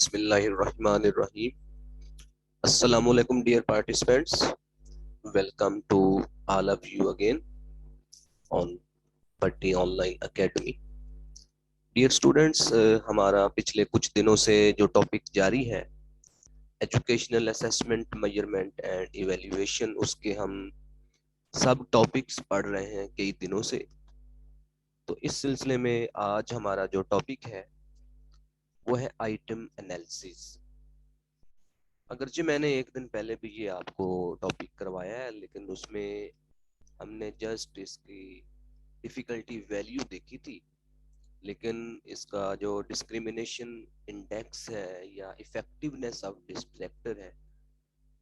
Bismillahirrahmanirrahim. Assalamualaikum dear participants. Welcome to all of you again on Patti Online Academy. Dear students, हमारा पिछले कुछ दिनों से जो टॉपिक जारी है educational assessment measurement and evaluation, उसके हम सब टॉपिक्स पढ़ रहे हैं कई दिनों से। तो इस सिलसिले में आज हमारा जो टॉपिक है वो है आइटम एनालिसिस। अगरचे मैंने एक दिन पहले भी ये आपको टॉपिक करवाया है, लेकिन उसमें हमने जस्ट इसकी डिफ़िकल्टी वैल्यू देखी थी, लेकिन इसका जो डिस्क्रिमिनेशन इंडेक्स है या इफेक्टिवनेस ऑफ डिस्ट्रैक्टर है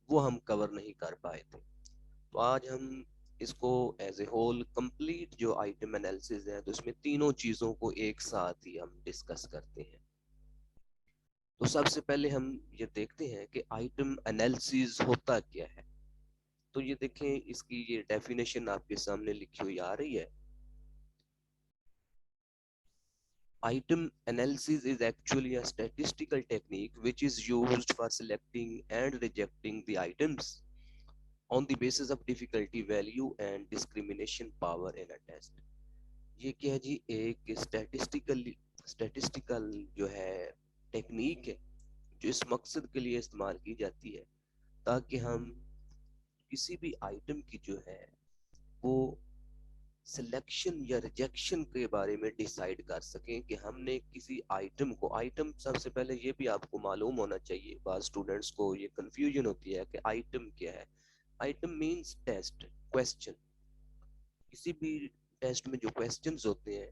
वो हम कवर नहीं कर पाए थे। तो आज हम इसको एज ए होल कंप्लीट जो आइटम एनालिसिस है, तो इसमें तीनों चीज़ों को एक साथ ही हम डिस्कस करते हैं। तो सबसे पहले हम ये देखते हैं कि आइटम एनालिसिस होता क्या है। तो ये देखें, इसकी ये डेफिनेशन आपके सामने लिखी हुई आ रही है। Item analysis is actually a statistical technique which is used for selecting and rejecting the items on the basis of difficulty value and discrimination power in a test. ये क्या है जी? एक स्टैटिस्टिकल जो है टेक्निक है जो इस मकसद के लिए इस्तेमाल की जाती है ताकि हम किसी भी आइटम की जो है वो सिलेक्शन या रिजेक्शन के बारे में डिसाइड कर सकें कि हमने किसी आइटम को, आइटम सबसे पहले ये भी आपको मालूम होना चाहिए, बाद स्टूडेंट्स को ये कंफ्यूजन होती है कि आइटम क्या है। Item means test, question. किसी भी टेस्ट में जो क्वेश्चंस होते हैं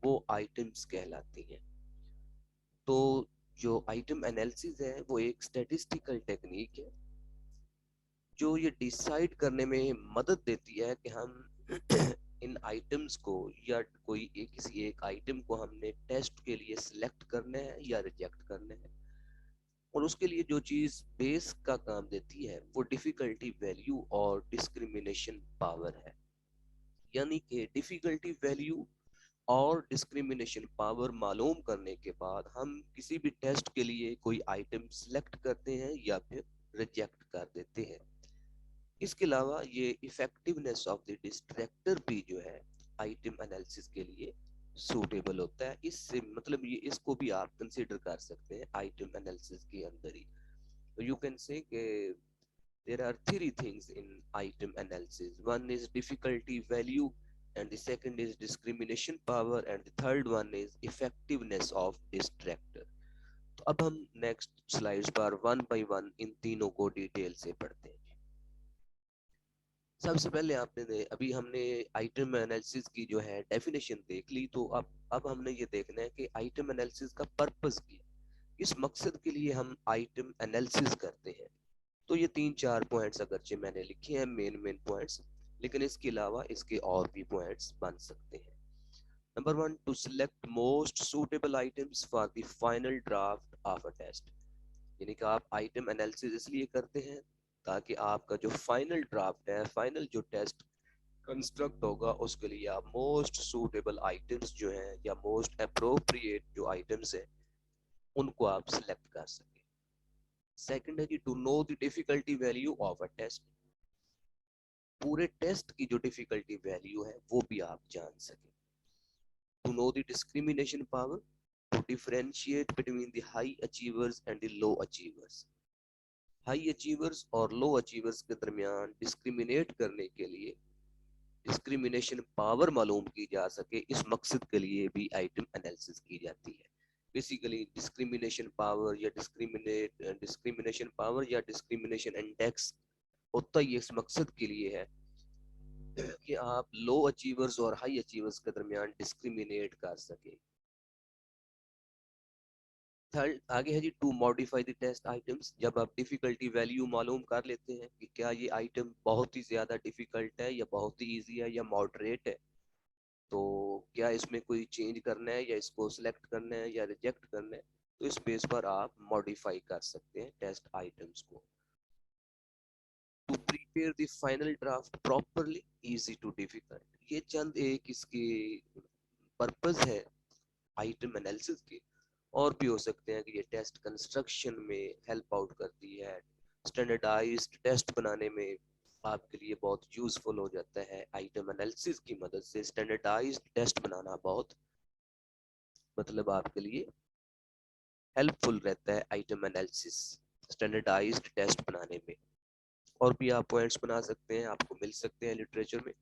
वो आइटम्स कहलाती हैं। तो जो आइटम एनालिसिस है वो एक स्टैटिस्टिकल टेक्निक है जो ये डिसाइड करने में मदद देती है कि हम इन आइटम्स को या किसी एक आइटम को हमने टेस्ट के लिए सिलेक्ट करना है या रिजेक्ट करना है। और उसके लिए जो चीज बेस का काम देती है वो डिफिकल्टी वैल्यू और डिस्क्रिमिनेशन पावर है। यानी कि डिफिकल्टी वैल्यू और डिस्क्रिमिनेशन पावर मालूम करने के बाद हम किसी भी टेस्ट के लिए कोई आइटम सिलेक्ट करते हैं या फिर रिजेक्ट कर देते हैं। इसके अलावा ये इफेक्टिवनेस ऑफ द डिस्ट्रैक्टर भी जो है आइटम एनालिसिस के लिए सूटेबल होता है। इससे मतलब ये इसको भी आप कंसीडर कर सकते हैं आइटम एनालिसिस के अंदर ही। तो यू कैन से कि there are three things in item analysis. One is difficulty value, and the second is discrimination power, and the third one is effectiveness of distractor. तो अब हम नेक्स्ट स्लाइड्स पर one by one in तीनों को detail से पढ़ते हैं। सबसे पहले अभी हमने आइटम एनालिसिस की जो है डेफिनेशन देख ली। तो अब हमने ये देखना है कि आइटम एनालिसिस का पर्पस क्या है, किस मकसद के लिए हम आइटम एनालिसिस करते हैं। तो ये 3-4 पॉइंट्स अगरचे मैंने लिखे हैं, मेन पॉइंट्स, लेकिन इसके अलावा इसके और भी पॉइंट्स बन सकते हैं। Number 1, to select most suitable items for the final draft of a test. यानी कि आप आइटम एनालिसिस इसलिए करते हैं ताकि आपका जो फाइनल ड्राफ्ट है, फाइनल जो टेस्ट कंस्ट्रक्ट होगा, उसके लिए आप मोस्ट सूटेबल आइटम्स जो हैं या मोस्ट अप्रोप्रिएट जो आइटम्स हैं उनको आप सिलेक्ट कर सकें। सेकंड है कि to know the difficulty value of a test. पूरे टेस्ट की जो डिफिकल्टी वैल्यू है वो भी आप जान सकें। To know the discrimination power, to differentiate between the high achievers and the low achievers. High achievers और लो अचीवर्स के दरमियान डिस्क्रिमिनेट करने के लिए डिस्क्रिमिनेशन पावर मालूम की जा सके, इस मकसद के लिए भी आइटम एनालिसिस की जाती है। बेसिकली डिस्क्रिमिनेशन पावर या डिस्क्रिमिनेशन इंडेक्स होता ही इस मकसद के लिए है कि आप लो अचीवर्स और हाई अचीवर्स के दरमियान डिस्क्रिमिनेट कर सके। थर्ड आगे है जी, to modify the test items. जब आप डिफिकल्टी वैल्यू मालूम कर लेते हैं कि क्या ये आइटम बहुत ही ज्यादा डिफिकल्ट है या बहुत ही इजी है या मॉडरेट है, तो क्या इसमें कोई चेंज करना है या इसको सिलेक्ट करना है या रिजेक्ट करना है, तो इस बेस पर आप मॉडिफाई कर सकते हैं टेस्ट आइटम्स को। To prepare the final draft properly, easy to difficult. ये चंद एक इसके पर्पस है आइटम एनालिसिस के। और भी हो सकते हैं कि ये टेस्ट कंस्ट्रक्शन में हेल्प आउट करती है, स्टैंडर्डाइज्ड टेस्ट बनाने में आपके लिए बहुत यूजफुल हो जाता है। आइटम एनालिसिस की मदद से स्टैंडर्डाइज्ड टेस्ट बनाना बहुत मतलब आपके लिए हेल्पफुल रहता है। आइटम एनालिसिस स्टैंडर्डाइज्ड टेस्ट बनाने में और भी आप पॉइंट्स बना सकते हैं, आपको मिल सकते हैं लिटरेचर में।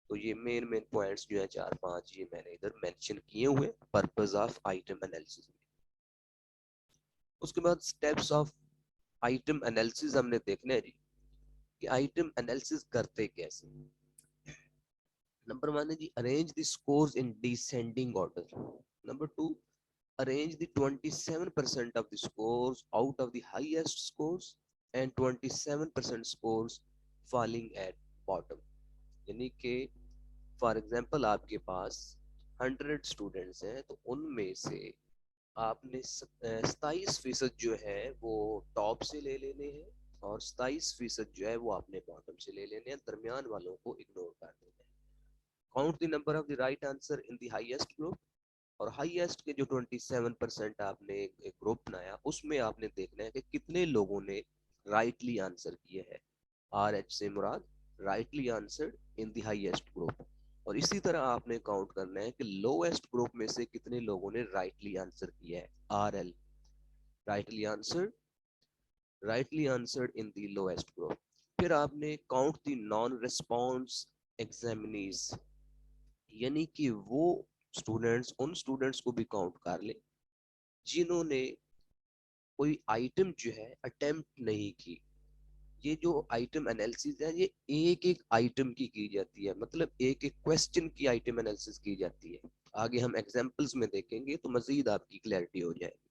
तो ये मेन पॉइंट्स जो है 4-5 ये मैंने इधर मेंशन किए हुए पर्पस ऑफ आइटम एनालिसिस में। उसके बाद स्टेप्स ऑफ आइटम एनालिसिस हमने देखना है जी कि आइटम एनालिसिस करते कैसे। नंबर 1 है जी arrange the scores in descending order. Number 2, arrange the 27% of the scores out of the highest scores and 27% scores falling at bottom। यानी कि फॉर एग्जांपल आपके पास 100 स्टूडेंट्स हैं तो उनमें से आपने 27% जो है वो टॉप से ले लेने हैं और 27% जो है वो आपने बॉटम से ले लेने हैं, दरमियान वालों को इग्नोर कर देना है। Count the number of the right answer in the highest group. और हाईएस्ट के जो 27% आपने एक ग्रुप बनाया उसमें आपने देखना है कि कितने लोगों ने राइटली आंसर किया है। आर एच से मुराद rightly answered in the highest group. और इसी तरह आपने काउंट करना है कि लोएस्ट ग्रुप में से कितने लोगों ने राइटली आंसर किया है। R L rightly answered in the lowest group. फिर आपने count the non response examinees, यानी कि वो स्टूडेंट्स उन स्टूडेंट्स को भी काउंट कर ले जिन्होंने कोई आइटम जो है अटेम्प्ट नहीं की। ये जो आइटम एनालिसिस है ये एक एक आइटम की जाती है, मतलब एक एक क्वेश्चन की आइटम एनालिसिस की जाती है। आगे हम एग्जांपल्स में देखेंगे तो मजीद आपकी क्लैरिटी हो जाएगी।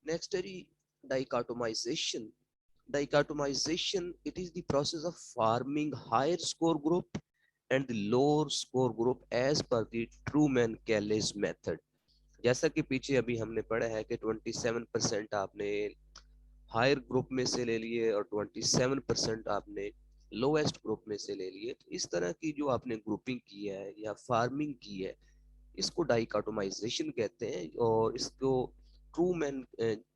नेक्स्ट है जी डाइकोटोमाइजेशन। Dichotomization, it is the process of forming higher score group and the lower score group as per the Truman-Caillies method। जैसा कि पीछे अभी हमने पढ़ा है कि 27% आपने हायर ग्रुप में से ले लिए और 27% आपने लोएस्ट ग्रुप में से ले लिए। तो इस तरह की जो आपने ग्रुपिंग की है या फार्मिंग की है इसको डाइकोटोमाइजेशन कहते हैं। और इसको ट्रूमैन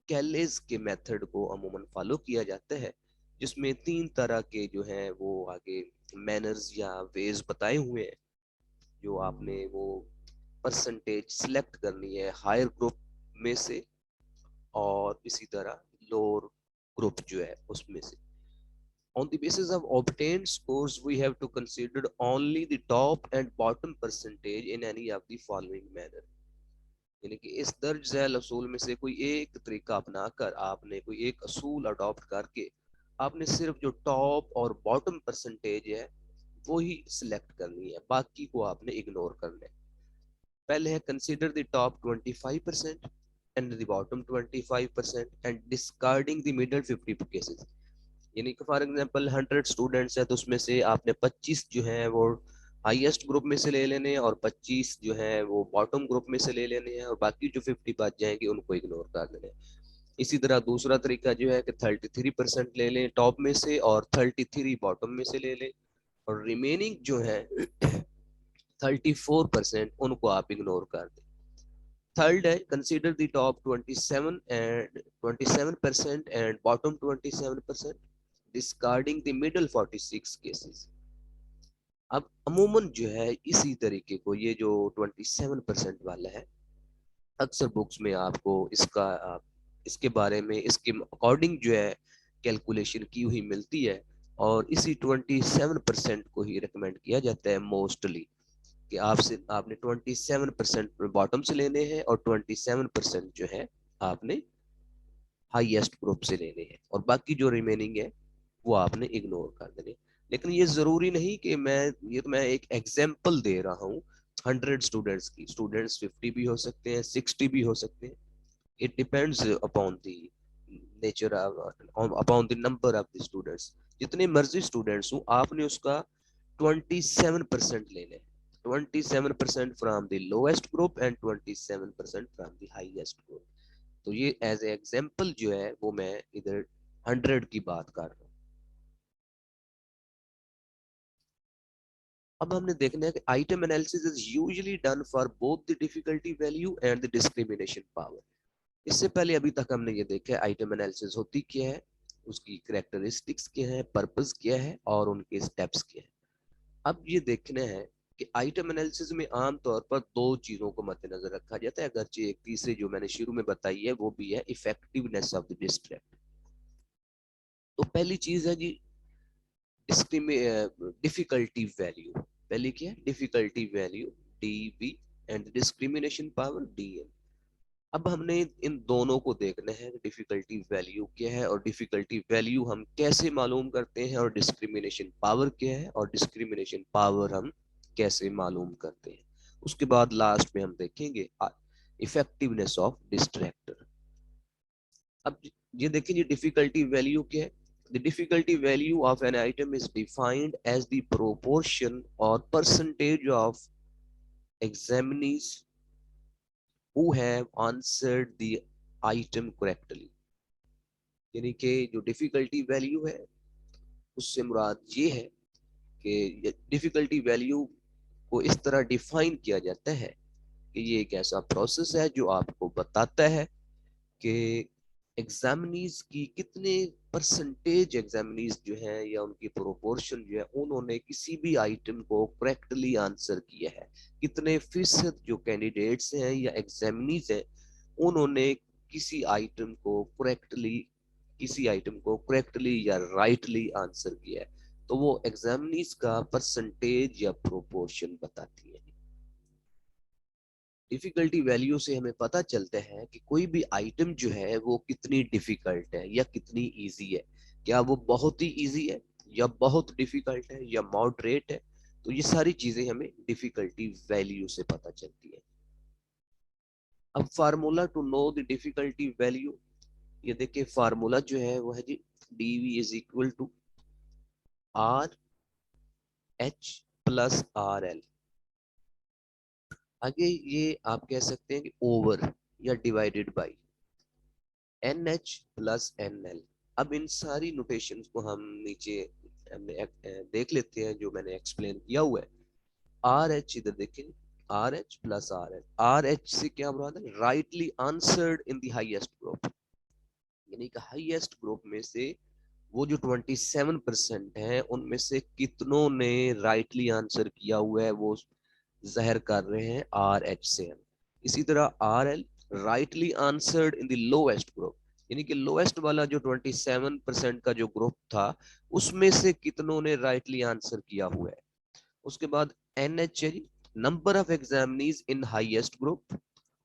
कैलेज के मेथड को अमूमन फॉलो किया जाता है, जिसमें 3 तरह के जो हैं वो आगे मैनर्स या वेज बताए हुए हैं। जो आपने वो परसेंटेज सिलेक्ट करनी है हायर ग्रुप में से और इसी तरह लोअर ग्रुप जो है उसमें से। On the basis of obtained scores, we have to consider only the top and bottom percentage in any of the following manner। यानी कि इस दर्ज झैल असूल में से कोई एक तरीका अपनाकर आपने कोई एक असूल अडॉप्ट करके आपने सिर्फ जो टॉप और बॉटम परसेंटेज है वो ही सिलेक्ट करनी है, बाकी को आपने इग्नोर करना है। पहले है consider the top 25% and the bottom 25% and discarding the middle 50 cases. यानी कि फॉर एग्जांपल 100 स्टूडेंट्स है तो उसमें से आपने 25 जो है वो हाईएस्ट ग्रुप में से ले लेने हैं और 25 जो है वो बॉटम ग्रुप में से ले लेने हैं और बाकी जो 50 बच जाएंगे उनको इग्नोर कर देने हैं। इसी तरह दूसरा तरीका जो है कि 33% ले लें टॉप में से और 33 बॉटम में से ले लें और रिमेनिंग जो है 34% उनको आप इग्नोर कर दें। थर्ड है consider the top 27% and bottom 27%, discarding the middle 46 cases. अब अमूमन जो है इसी तरीके को ये जो 27% वाला है अक्सर बुक्स में आपको इसके बारे में इसके अकॉर्डिंग जो है कैलकुलेशन की हुई मिलती है और इसी 27% को ही रिकमेंड किया जाता है मोस्टली कि आपने 27% बॉटम से लेने हैं और 27% जो है आपने हाईएस्ट ग्रुप से लेने हैं और बाकी जो रिमेनिंग है वो आपने इग्नोर कर देने। लेकिन ये जरूरी नहीं कि मैं एक एग्जाम्पल दे रहा हूँ 100 स्टूडेंट्स की, स्टूडेंट्स 50 भी हो सकते हैं 60 भी हो सकते हैं। It depends upon the nature upon the number of the students. जितने मर्जी स्टूडेंट्स हो आपने उसका 27% लेने हैं, 27% from the lowest group and 27% from the highest group. तो ये एज ए एग्जाम्पल जो है वो मैं इधर 100 की बात कर रहा हूँ। अब हमने देखना है कि item analysis is usually done for both the difficulty value and the discrimination power. इससे पहले अभी तक हमने ये देखा है आइटम एनालिसिस होती क्या है, उसकी कैरेक्टरिस्टिक्स क्या है, पर्पस क्या है और उनके स्टेप्स क्या है। अब ये देखना है कि आइटम एनालिसिस में आमतौर पर दो चीजों को मद्देनजर रखा जाता है, अगरचे एक तीसरी जो मैंने शुरू में बताई है वो भी है इफेक्टिवनेस ऑफ द डिस्ट्रैक्ट। तो पहली चीज है जी डिफिकल्टी वैल्यू। पहले क्या है, difficulty value DV and discrimination power DM. अब हमने इन दोनों को देखना है, डिफिकल्टी वैल्यू क्या है और डिफिकल्टी वैल्यू हम कैसे मालूम करते हैं, और डिस्क्रिमिनेशन पावर क्या है और डिस्क्रिमिनेशन पावर हम कैसे मालूम करते हैं। उसके बाद लास्ट में हम देखेंगे इफेक्टिवनेस ऑफ डिस्ट्रैक्टर। अब ये देखिए ये डिफिकल्टी वैल्यू क्या है। The difficulty value of an item is defined as the proportion or percentage of examinees who have answered the item correctly। यानी कि जो डिफिकल्टी वैल्यू है उससे मुराद ये है कि डिफिकल्टी वैल्यू को इस तरह डिफाइन किया जाता है कि ये एक ऐसा प्रोसेस है जो आपको बताता है कि एग्जामिनीज की कितने परसेंटेज एग्जामिनीज जो हैं या उनकी प्रोपोर्शन जो है उन्होंने किसी भी आइटम को करेक्टली आंसर किया है, कितने फीसद जो कैंडिडेट्स हैं या एग्जामिनीज हैं उन्होंने किसी आइटम को करेक्टली या राइटली आंसर किया है। तो वो एग्जामिनीज का परसेंटेज या प्रोपोर्शन बताती है। डिफिकल्टी वैल्यू से हमें पता चलता है कि कोई भी आइटम जो है वो कितनी डिफिकल्ट है या कितनी इजी है। क्या वो बहुत ही इजी है या बहुत डिफिकल्ट है या मॉडरेट है। तो ये सारी चीजें हमें डिफिकल्टी वैल्यू से पता चलती है। अब formula to know the difficulty value, ये देखिए फार्मूला जो है वो है जी dv is equal to R H plus R L. आगे ये आप कह सकते हैं कि ओवर या divided by N H plus N L. अब इन सारी नोटेशंस को हम नीचे देख लेते हैं जो मैंने एक्सप्लेन किया हुआ है। आर एच इधर देखें, are H plus R L. Are H से क्या मुराद है, rightly answered in the highest group. यानी कि हाईएस्ट ग्रुप में से वो जो 27% है उनमें से कितनों ने राइटली आंसर किया हुआ है वो जाहिर कर रहे हैं आर एच से हम। इसी तरह R L rightly answered in the lowest group, यानी कि लोएस्ट वाला जो 27% का जो ग्रुप था उसमें से कितनों ने राइटली आंसर किया हुआ है। उसके बाद N H number of examinees in highest group,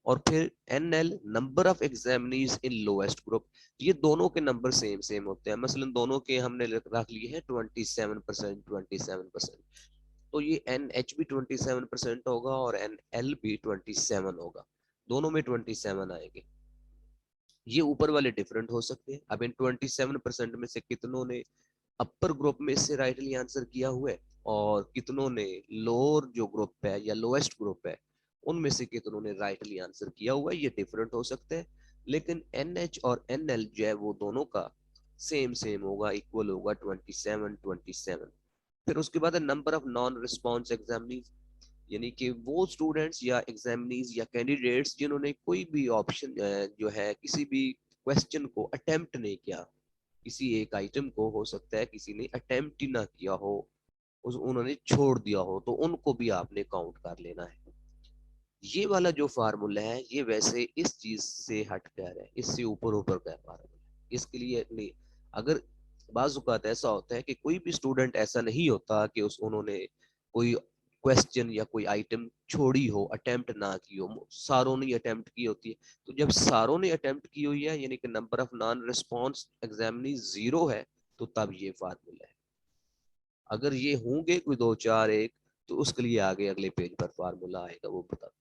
और फिर N L number of examinees in lowest group. ये दोनों के नंबर सेम सेम होते हैं, मसलन दोनों के हमने रख लिए हैं 27%। तो ये एन एच भी 27% होगा और एन एल भी 27 होगा, दोनों में 27 आएंगे। ये ऊपर वाले डिफरेंट हो सकते हैं। अब इन 27% में से कितनों ने अपर ग्रुप में से राइटली आंसर किया हुआ है और कितनों ने लोअर जो ग्रुप है या लोएस्ट ग्रुप है उनमें से कितनों ने राइटली आंसर किया हुआ है, ये डिफरेंट हो सकते हैं। लेकिन एन एच और एन एल जो है वो दोनों का सेम सेम होगा, इक्वल होगा 27। फिर उसके बाद number of non response examinees, यानी कि वो स्टूडेंट्स या एग्जामिनीज या कैंडिडेट्स जिन्होंने कोई भी ऑप्शन जो है किसी भी क्वेश्चन को अटेम्प्ट नहीं किया, किसी एक आइटम को हो सकता है किसी ने अटेम्प्ट ही ना किया हो, उन्होंने छोड़ दिया हो, तो उनको भी आपने काउंट कर लेना है। ये वाला जो फार्मूला है ये वैसे इस चीज से हट कर है, इससे ऊपर ऊपर का फार्मूला इसके लिए नहीं। अगर बाज़ औक़ात ऐसा होता है कि कोई भी स्टूडेंट ऐसा नहीं होता कि उस उन्होंने कोई क्वेश्चन या कोई आइटम छोड़ी हो, अटेम्प्ट ना की हो, सारों ने अटेम्प्ट की होती है। तो जब सारों ने अटेम्प्ट की हुई है यानी कि number of non response examinee 0 है, तो तब ये फार्मूला है। अगर ये होंगे कोई 2 4 1 तो उसके लिए आगे अगले पेज पर फार्मूला आएगा, वो बता।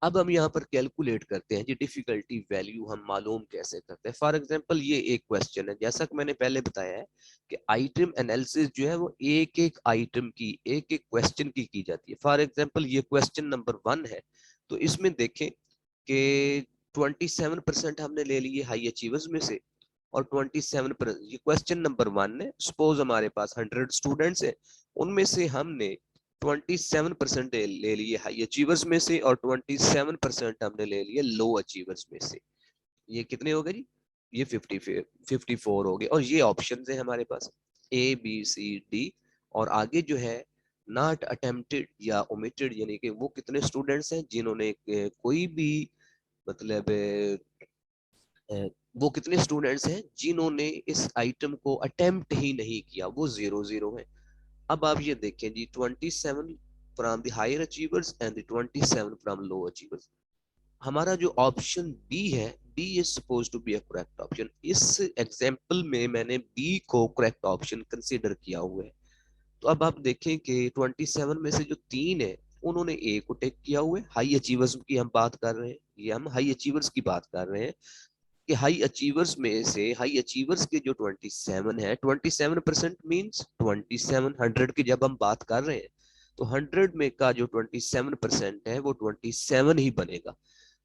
अब हम यहाँ पर कैलकुलेट करते हैं जी डिफिकल्टी वैल्यू हम मालूम कैसे करते हैं। फॉर एग्जांपल ये एक क्वेश्चन है, जैसा कि मैंने पहले बताया है कि आइटम एनालिसिस जो है वो एक एक आइटम की एक एक क्वेश्चन की जाती है। फॉर एग्जांपल ये क्वेश्चन नंबर 1 है, तो इसमें देखें कि 27% हमने ले लिए हाई अचीवर्स में से और 27 ये क्वेश्चन नंबर 1 है। सपोज हमारे पास 100 स्टूडेंट्स है, उनमें से हमने 27% ले लिए हाई अचीवर्स में से और 27% हमने ले लिए लो अचीवर्स में से। ये कितने हो गए जी? ये 54 हो गए। और ये ऑप्शन है हमारे पास ABCD। और आगे जो है नॉट अटेम्प्टेड या ओमिटेड, यानी कि वो कितने स्टूडेंट्स हैं जिन्होंने कोई भी मतलब वो कितने स्टूडेंट्स हैं जिन्होंने इस आइटम को अटेम्प्ट ही नहीं किया, वो 0 है। अब आप ये देखें जी, 27 from the higher achievers and the 27 from low achievers. हमारा जो ऑप्शन बी है, B is suppose to be a correct option. इस एग्जांपल में मैंने बी को करेक्ट ऑप्शन कंसीडर किया हुआ है। तो अब आप देखें कि 27 में से जो 3 है उन्होंने ए को टेक किया हुआ है। हाई अचीवर्स की हम बात कर रहे हैं, ये हम हाई अचीवर्स की बात कर रहे हैं कि हाई अचीवर्स में से हाई अचीवर्स के जो 27 है, 27% मीन्स 27, 100 की जब हम बात कर रहे हैं तो 100 में का जो 27% है वो 27 ही बनेगा।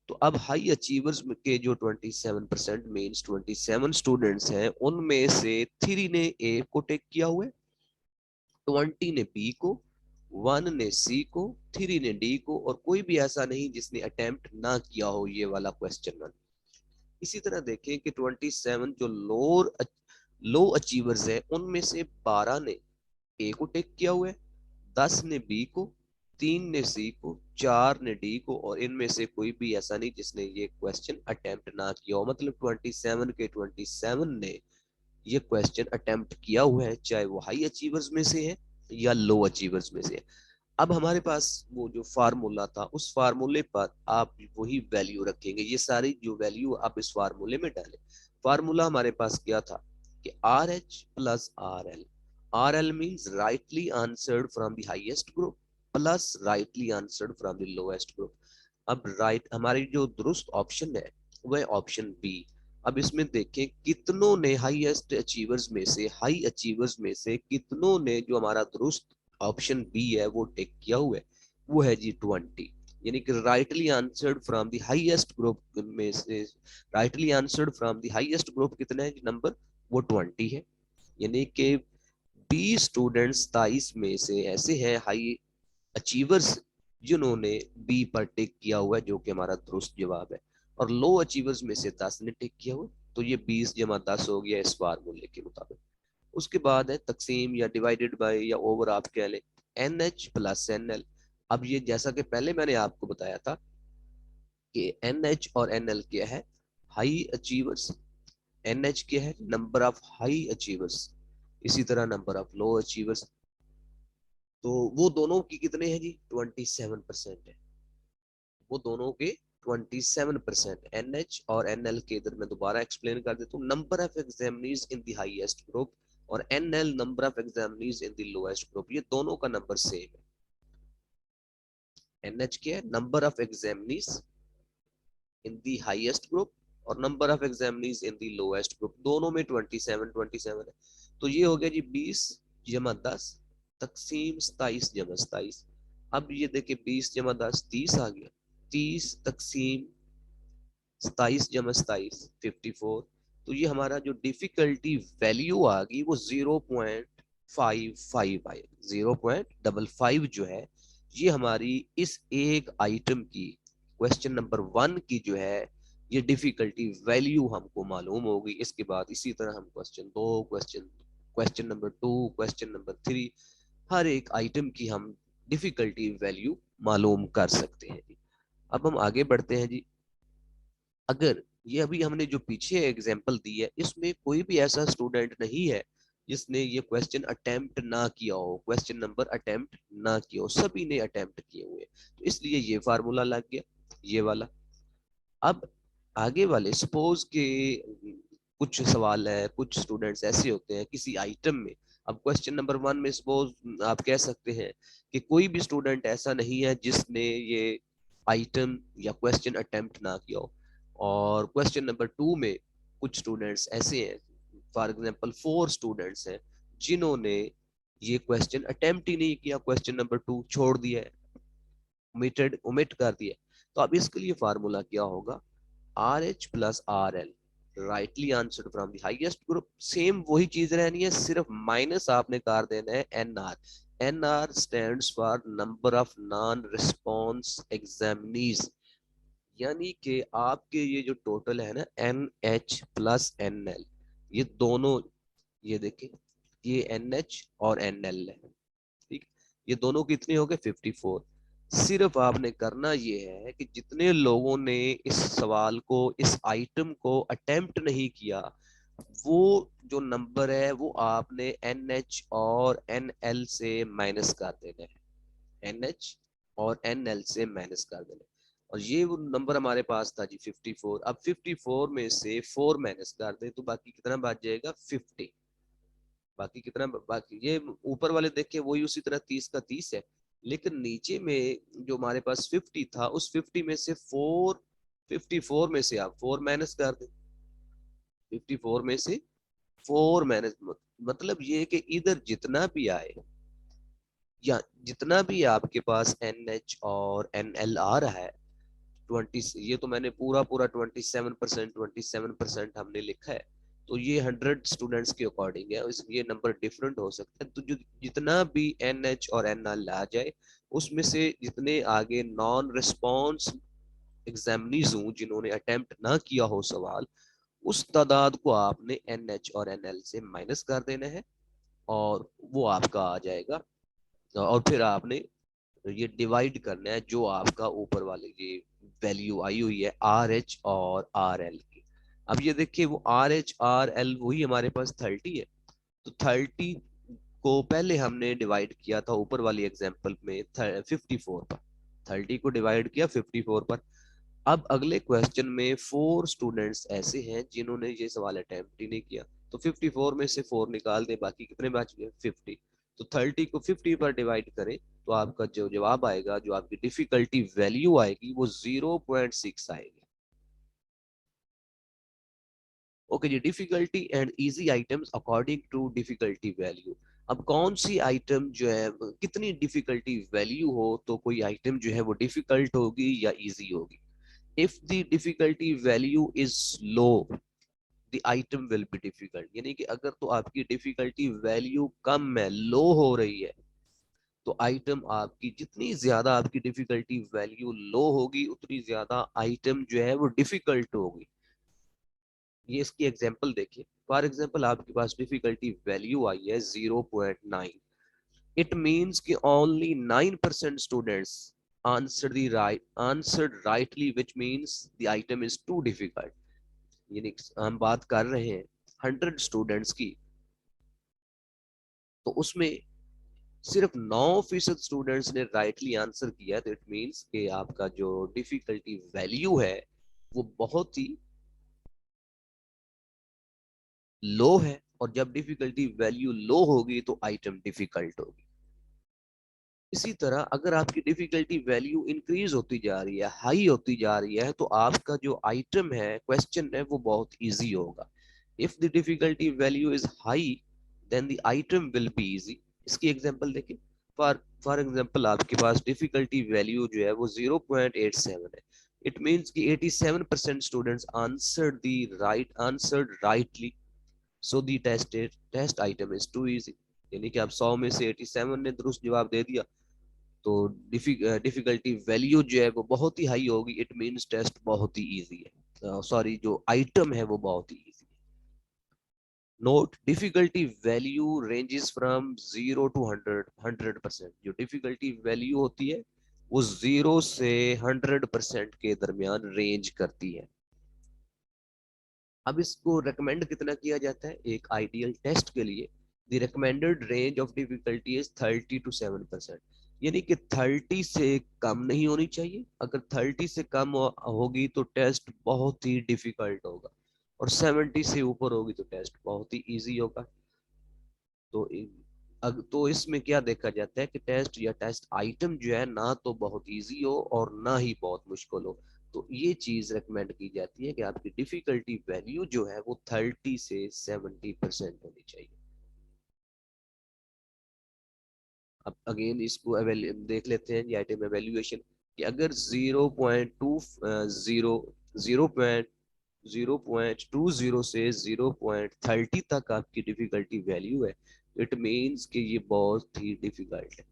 तो अब हाई अचीवर्स के जो 27% मीन्स 27 स्टूडेंट्स हैं, उनमें से 3 ने ए को टेक किया हुआ है, 20 ने बी को, 1 ने सी को, 3 ने डी को, और कोई भी ऐसा नहीं जिसने अटेम्प्ट ना किया हो ये वाला क्वेश्चन 1। इसी तरह देखें कि 27 जो लो अचीवर्स है उनमें से 12 ने ए को टेक किया हुआ है, 10 ने बी को, 3 ने सी को, 4 ने डी को, और इनमें से कोई भी ऐसा नहीं जिसने ये क्वेश्चन अटेम्प्ट ना किया हो। मतलब 27 के 27 ने ये क्वेश्चन अटेम्प्ट किया हुआ है, चाहे वो हाई अचीवर्स में से है या लो अचीवर्स में से है। अब हमारे पास वो जो फार्मूला था, उस फार्मूले पर आप वही वैल्यू रखेंगे। ये सारी जो वैल्यू आप इस फार्मूले में डालें। फार्मूला हमारे पास क्या था कि RH plus RL। RL means rightly answered from the highest group plus rightly answered from the lowest group. अब राइट हमारी जो दुरुस्त ऑप्शन है वह ऑप्शन बी। अब इसमें देखें कितनों ने हाईएस्ट अचीवर्स में से, हाई अचीवर्स में से कितनों ने जो हमारा दुरुस्त ऑप्शन बी है वो टिक किया हुआ है, वो है जी 20। यानी कि rightly answered from the highest group में से, rightly answered from the highest group कितना है नंबर, वो 20 है। यानी कि 20 स्टूडेंट्स 27 में से ऐसे हैं हाई अचीवर्स जिन्होंने बी पर टिक किया हुआ है, जो कि हमारा दुरुस्त जवाब है। और लो अचीवर्स में से 10 ने टिक किया हुआ, तो ये 20 जमा 10 हो गया इस फार्मूले के मुताबिक। उसके बाद है तकसीम या डिवाइडेड बाय या ओवर आप कह लें, NH प्लस NL। अब ये जैसा कि पहले मैंने आपको बताया था कि NH और NL क्या है, हाई अचीवर्स। NH क्या है, नंबर ऑफ हाई अचीवर्स, इसी तरह नंबर ऑफ लो अचीवर्स। तो वो दोनों की कितने हैं जी, 27% है। वो दोनों के 27%। NH और NL के इधर मैं दोबारा एक्सप्लेन कर देता हूँ। Number of examinees in the highest group और NL number of examinees in the lowest group, ये दोनों का नंबर सेम है। NH क्या है, number of examinees in the highest group, और number of examinees in the lowest group, दोनों में 27 है। तो ये हो गया जी 20 जमा 10 तकसीम 27 जमा 27। अब ये देखिए 20 जमा 10 30 आ गया, 30 तकसीम 27 जमा 27 54। तो ये हमारा जो डिफिकल्टी वैल्यू आ गई वो 0.55 आई। 0.55 जो है ये हमारी इस एक आइटम की, क्वेश्चन नंबर 1 की जो है ये डिफिकल्टी वैल्यू हमको मालूम होगी। इसके बाद इसी तरह हम question 2, question number 2, question number 3, हर एक आइटम की हम डिफिकल्टी वैल्यू मालूम कर सकते हैं जी। अब हम आगे बढ़ते हैं जी। अगर ये अभी हमने जो पीछे एग्जांपल दी है इसमें कोई भी ऐसा स्टूडेंट नहीं है जिसने ये क्वेश्चन अटेम्प्ट ना किया हो, क्वेश्चन नंबर अटेम्प्ट ना किया हो, सभी ने अटेम्प्ट किए हुए, तो इसलिए ये फार्मूला लग गया ये वाला। अब आगे वाले सपोज के कुछ सवाल है, कुछ स्टूडेंट्स ऐसे होते हैं किसी आइटम में। अब क्वेश्चन नंबर 1 में सपोज आप कह सकते हैं कि कोई भी स्टूडेंट ऐसा नहीं है जिसने ये आइटम या क्वेश्चन अटेम्प्ट ना किया हो। और क्वेश्चन नंबर 2 में कुछ स्टूडेंट्स ऐसे हैं, फॉर एग्जांपल 4 स्टूडेंट्स हैं जिन्होंने ये क्वेश्चन अटेम्प्ट ही नहीं किया, क्वेश्चन नंबर 2 छोड़ दिया है, ओमिट कर दिया। तो अब इसके लिए फार्मूला क्या होगा, RH plus RL। Rightly answered from the highest group, same वही चीज रहनी है, सिर्फ माइनस आपने कर देना है NR। NR stands for number of non response examinees, यानी कि आपके ये जो टोटल है ना NH प्लस NL, ये दोनों, ये देखिए ये NH और NL है, ठीक, ये दोनों कितने हो गए 54। सिर्फ आपने करना ये है कि जितने लोगों ने इस सवाल को, इस आइटम को अटेम्प्ट नहीं किया, वो जो नंबर है वो आपने NH और NL से माइनस कर देना है, NH और NL से माइनस कर देना है। और ये वो नंबर हमारे पास था जी 54। अब 54 में से 4 माइनस कर दे तो बाकी कितना बच जाएगा 50। बाकी कितना, बाकी ये ऊपर वाले देखिए वही उसी तरह 30 का 30 है, लेकिन नीचे में जो हमारे पास 50 था, उस 50 में से 4, 54 में से आप 4 माइनस कर दें, 54 में से 4 माइनस, मतलब ये है कि इधर जितना भी आए या जितना भी आपके पास NH और NL आ रहा है 20, ये तो मैंने पूरा पूरा 27%, 27% हमने लिखा है, तो ये 100 स्टूडेंट्स के अकॉर्डिंग है, ये नंबर डिफरेंट हो सकता है। तो जो जितना भी NH और NL आ जाए, उसमें से जितने आगे नॉन रिस्पॉन्स एग्जामिनीज हूँ, जिन्होंने अटेम्प्ट ना किया हो सवाल, उस तादाद को आपने NH और NL से माइनस कर देना है, और वो आपका आ जाएगा। और फिर आपने ये डिवाइड करना है जो आपका ऊपर वाले ये वैल्यू आई हुई है RH और RL की। अब ये देखिए वो RH RL वही हमारे पास 30 है, तो 30 को पहले हमने डिवाइड किया था ऊपर वाली एग्जांपल में 54 पर, 30 को डिवाइड किया 54 पर। अब अगले क्वेश्चन में 4 स्टूडेंट्स ऐसे हैं जिन्होंने ये सवाल अटेम्प्ट ही नहीं किया, तो 54 में से 4 निकाल दे, बाकी कितने बच गए 50। तो 30 को 50 पर डिवाइड करें तो आपका जो जवाब आएगा, जो आपकी डिफिकल्टी वैल्यू आएगी वो 0.6 आएगी। ओके जी, difficulty and easy items according to difficulty value. अब कौन सी आइटम जो है कितनी डिफिकल्टी वैल्यू हो तो कोई आइटम जो है वो डिफिकल्ट होगी या इजी होगी। If the difficulty value is low, the item will be difficult, यानी कि अगर तो आपकी डिफिकल्टी वैल्यू कम है, लो हो रही है, तो आइटम आपकी, जितनी ज्यादा आपकी डिफिकल्टी वैल्यू लो होगी उतनी ज्यादा आइटम जो है वो डिफिकल्ट होगी। ये इसकी एग्जांपल देखिए, फॉर एग्जांपल आपके पास डिफिकल्टी वैल्यू आई है 0.9, इट मींस कि only 9% students answered rightly, which means the item is too difficult। यानी हम बात कर रहे हैं 100 स्टूडेंट्स की, तो उसमें सिर्फ 9% स्टूडेंट्स ने राइटली आंसर किया, तो इट मींस कि आपका जो डिफिकल्टी वैल्यू है वो बहुत ही लो है, और जब डिफिकल्टी वैल्यू लो होगी तो आइटम डिफिकल्ट होगी। इसी तरह अगर आपकी डिफिकल्टी वैल्यू इंक्रीज होती जा रही है, हाई होती जा रही है, तो आपका जो आइटम है, क्वेश्चन है, वो बहुत इजी होगा। If the difficulty value is high then the item will be easy. इसकी एग्जांपल देखिए, फॉर एग्जांपल आपके पास डिफिकल्टी वैल्यू जो है वो 0.87 है, इट मींस कि 87% students answered rightly, so the test item is too easy. यानी कि आप 100 में से 87 ने दुरुस्त जवाब दे दिया, तो डिफिकल्टी वैल्यू जो है वो बहुत ही हाई होगी, इट मींस टेस्ट बहुत ही इजी है, सॉरी जो आइटम है वो बहुत ही इजी है। Note, difficulty value ranges from 0 to 100%। जो डिफिकल्टी वैल्यू होती है वो 0 से 100% के दरमियान रेंज करती है। अब इसको रेकमेंड कितना किया जाता है एक आइडियल टेस्ट के लिए, the recommended range of difficulty is 30 to 7%, यानी कि 30 से कम नहीं होनी चाहिए। अगर 30 से कम होगी तो टेस्ट बहुत ही डिफिकल्ट होगा, और 70 से ऊपर होगी तो टेस्ट बहुत ही इजी होगा। तो तो इसमें क्या देखा जाता है कि टेस्ट या टेस्ट आइटम जो है ना तो बहुत इजी हो और ना ही बहुत मुश्किल हो, तो ये चीज रिकमेंड की जाती है कि आपकी डिफिकल्टी वैल्यू जो है वो 30 से 70% होनी चाहिए। अब अगेन इसको देख लेते हैं आइटम एवेल्युएशन, कि अगर 0.2 जीरो 0.2 0.20 से 0.30 तक आपकी डिफिकल्टी वैल्यू है, इट मीन्स कि ये बहुत ही डिफिकल्ट है,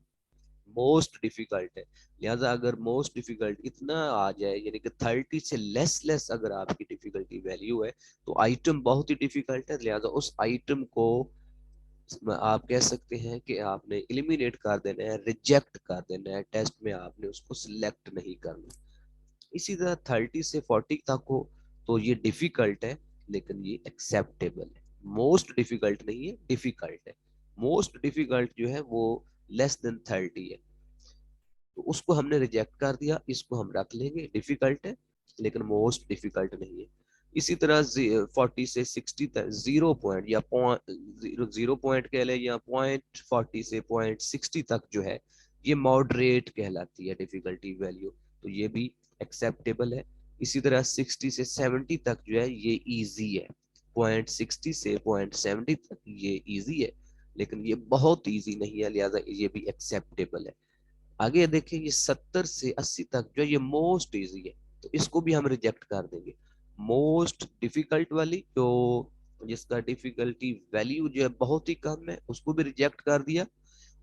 मोस्ट डिफिकल्ट है। लिहाजा अगर मोस्ट डिफिकल्ट इतना आ जाए, यानी कि 30 से लेस अगर आपकी डिफिकल्टी वैल्यू है, तो आइटम बहुत ही डिफिकल्ट है। लिहाजा उस आइटम को आप कह सकते हैं कि आपने एलिमिनेट कर देना है, रिजेक्ट कर देना है, टेस्ट में आपने उसको सिलेक्ट नहीं करना। इसी तरह 30 से 40 तक हो तो ये डिफिकल्ट है, लेकिन ये एक्सेप्टेबल है। मोस्ट डिफिकल्ट नहीं है, डिफिकल्ट है। मोस्ट डिफिकल्ट जो है वो <30 है, तो उसको हमने रिजेक्ट कर दिया, इसको हम रख लेंगे, डिफिकल्ट है लेकिन मोस्ट डिफिकल्ट नहीं है। इसी तरह 40 से 60 तक 0 पॉइंट या जीरो पॉइंट कह लें, या .40 से .60 तक जो है ये मॉडरेट कहलाती है डिफिकल्टी वैल्यू, तो ये भी एक्सेप्टेबल है। इसी तरह 60 से 70 तक जो है ये इजी है, .60 से .70 तक ये इजी है, लेकिन ये बहुत इजी नहीं है, लिहाजा ये भी एक्सेप्टेबल है। आगे देखिए ये 70 से 80 तक जो ये मोस्ट इजी है, तो इसको भी हम रिजेक्ट कर देंगे। मोस्ट डिफिकल्ट वाली जो जिसका डिफिकल्टी वैल्यू जो है बहुत ही कम है, उसको भी रिजेक्ट कर दिया।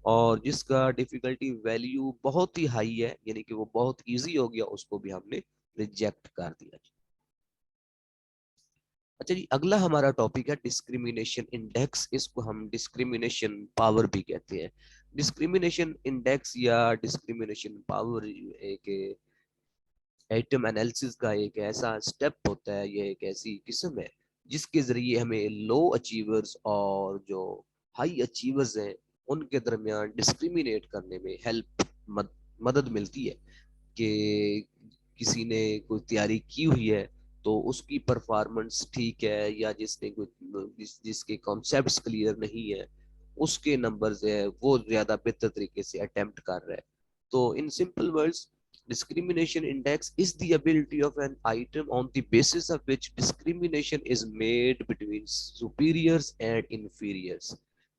और जिसका डिफिकल्टी वैल्यू बहुत ही हाई है, यानी कि वो बहुत इजी हो गया, उसको भी हमने रिजेक्ट कर दिया। अच्छा जी, अगला हमारा टॉपिक है डिस्क्रिमिनेशन इंडेक्स। इसको हम डिस्क्रिमिनेशन पावर भी कहते हैं। डिस्क्रिमिनेशन इंडेक्स या डिस्क्रिमिनेशन पावर एक आइटम एनालिसिस का एक ऐसा स्टेप होता है, ये एक ऐसी किस्म है जिसके जरिए हमें लो अचीवर्स और जो हाई अचीवर्स हैं उनके दरमियान डिस्क्रिमिनेट करने में मदद मिलती है। कि किसी ने कोई तैयारी की हुई है तो उसकी परफॉर्मेंस ठीक है, या जिसने कोई जिसके कॉन्सेप्ट्स क्लियर नहीं है उसके नंबर्स है वो ज्यादा बेहतर तरीके से अटेम्प्ट कर रहा है। तो in simple words, discrimination index is the ability of an item on the basis of which discrimination is made between superiors and inferiors।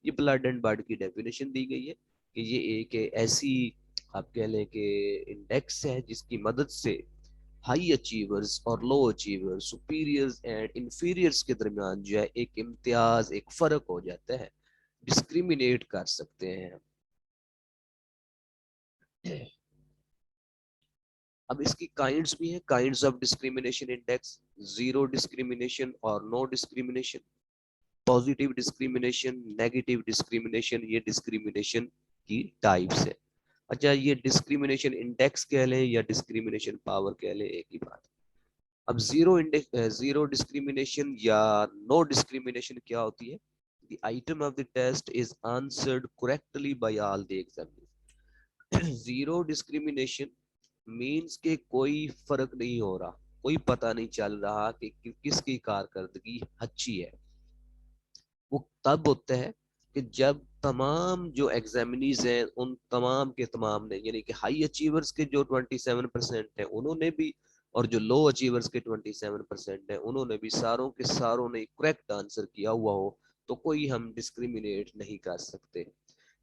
ये ब्लड एंड बर्ड की डेफिनेशन दी गई है कि ये एक ऐसी, आप कह लें कि इंडेक्स है जिसकी मदद से हाई अचीवर्स और लो अचीवर्स, सुपीरियर्स एंड इंफीरियर्स के दरमियान जो है एक इम्तियाज, एक फर्क हो जाता है, डिस्क्रिमिनेट कर सकते हैं। अब इसकी काइंड्स भी हैं, kinds of discrimination index: zero discrimination और no discrimination, positive discrimination, negative discrimination, ये डिस्क्रिमिनेशन की टाइप्स है। अच्छा, ये डिस्क्रिमिनेशन इंडेक्स कह लें या डिस्क्रिमिनेशन पावर कह लें, एक ही बात। अब जीरो डिस्क्रिमिनेशन या नो डिस्क्रिमिनेशन क्या होती है? The item of the test is answered correctly by all the examiners। Zero discrimination means के कोई फर्क नहीं हो रहा, कोई पता नहीं चल रहा कि किसकी कारकर्दगी अच्छी है। वो तब होता है कि जब तमाम जो एग्जामिनीज हैं उन तमाम के तमाम ने, यानी कि हाई अचीवर्स के जो 27% है उन्होंने भी, और जो लो अचीवर्स के 27% है उन्होंने भी, सारों के सारों ने करेक्ट आंसर किया हुआ हो, तो कोई हम डिस्क्रिमिनेट नहीं कर सकते।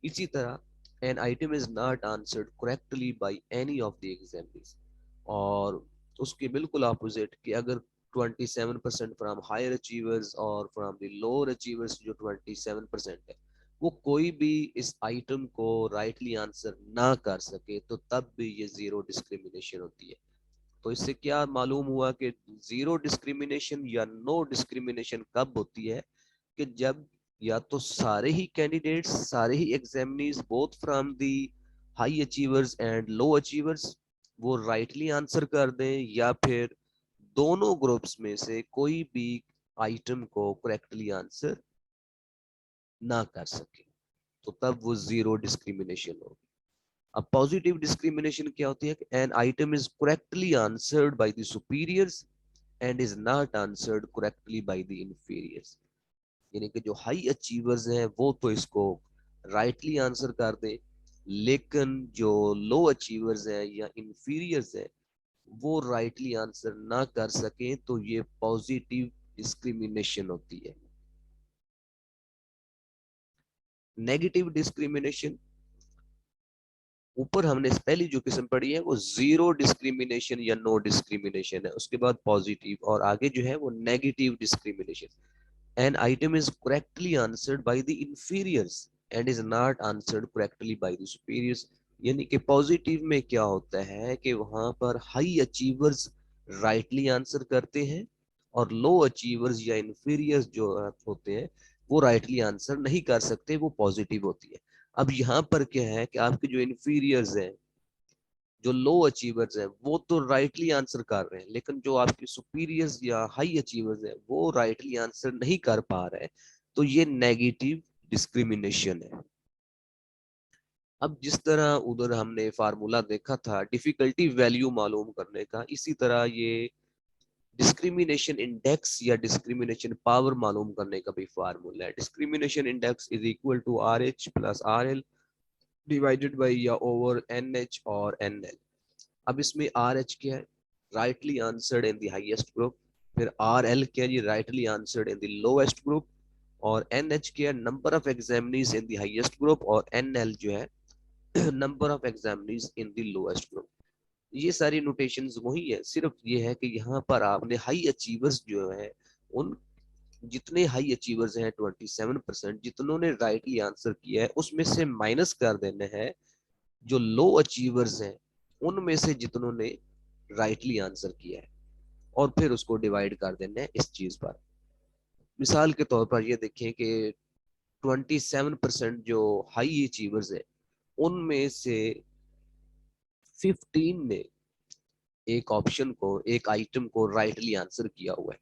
इसी तरह N item is not answered correctly by any of the examinees, और उसके बिल्कुल अपोजिट कि अगर 27% फ्रॉम हायर अचीवर्स और फ्रॉम द लोअर अचीवर्स जो 27% है, वो कोई भी इस आइटम को राइटली आंसर ना कर सके, तो तब भी ये जीरो डिस्क्रिमिनेशन होती है। तो इससे क्या मालूम हुआ कि जीरो डिस्क्रिमिनेशन या नो डिस्क्रिमिनेशन कब होती है? कि जब या तो सारे ही कैंडिडेट्स, सारे ही examinees both from the high achievers and low achievers वो राइटली आंसर कर दें, या फिर दोनों ग्रुप्स में से कोई भी आइटम को करेक्टली आंसर ना कर सके, तो तब वो जीरो डिस्क्रिमिनेशन होगी। अब पॉजिटिव डिस्क्रिमिनेशन क्या होती है? An item is correctly answered by the superiors and is not answered correctly by the inferiors. यानी कि जो हाई अचीवर्स हैं वो तो इसको राइटली आंसर कर दें, लेकिन जो लो अचीवर्स हैं या इंफीरियर्स हैं वो राइटली आंसर ना कर सकें, तो ये पॉजिटिव डिस्क्रिमिनेशन होती है। नेगेटिव डिस्क्रिमिनेशन ऊपर हमने पहली जो किस्म पढ़ी है वो जीरो डिस्क्रिमिनेशन या नो डिस्क्रिमिनेशन है, उसके बाद पॉजिटिव, और आगे जो है वो negative discrimination. An item is correctly answered by the inferiors and is not answered correctly by the superiors। यानी कि पॉजिटिव में क्या होता है कि वहां पर हाई अचीवर्स राइटली आंसर करते हैं और लो अचीवर्स या इंफीरियर्स जो होते हैं वो राइटली आंसर नहीं कर सकते, वो पॉजिटिव होती है। अब यहाँ पर क्या है कि आपके जो इंफीरियर्स हैं, जो लो अचीवर्स हैं, वो तो राइटली आंसर कर रहे हैं, लेकिन जो आपके सुपीरियर्स या हाई अचीवर्स हैं वो राइटली आंसर नहीं कर पा रहे हैं, तो ये नेगेटिव डिस्क्रिमिनेशन है। अब जिस तरह उधर हमने फार्मूला देखा था डिफिकल्टी वैल्यू मालूम करने का, इसी तरह ये डिस्क्रिमिनेशन इंडेक्स या डिस्क्रिमिनेशन पावर मालूम करने का भी फार्मूला है। Discrimination index is equal to R H plus R L divided by या ओवर एन एच और एन एल। अब इसमें आर एच क्या है, rightly answered in the highest group, फिर आर एल क्या है, rightly answered in the lowest group, और एन एच क्या है, number of examinees in the highest group, और एन एल जो है number of examinees in the lowest group. ये सारी नोटेशंस वही है, सिर्फ ये है कि यहाँ पर आपने हाई अचीवर्स जो है, उन जितने हाई अचीवर्स हैं 27%, जितनों ने राइटली आंसर किया है उसमें से माइनस कर देने हैं जो लो अचीवर्स हैं उनमें से जितनों ने राइटली आंसर किया है, और फिर उसको डिवाइड कर देना है इस चीज पर। मिसाल के तौर पर ये देखें कि 27% जो हाई अचीवर्स है उनमें से 15 ने एक ऑप्शन को, एक आइटम को राइटली आंसर किया हुआ है,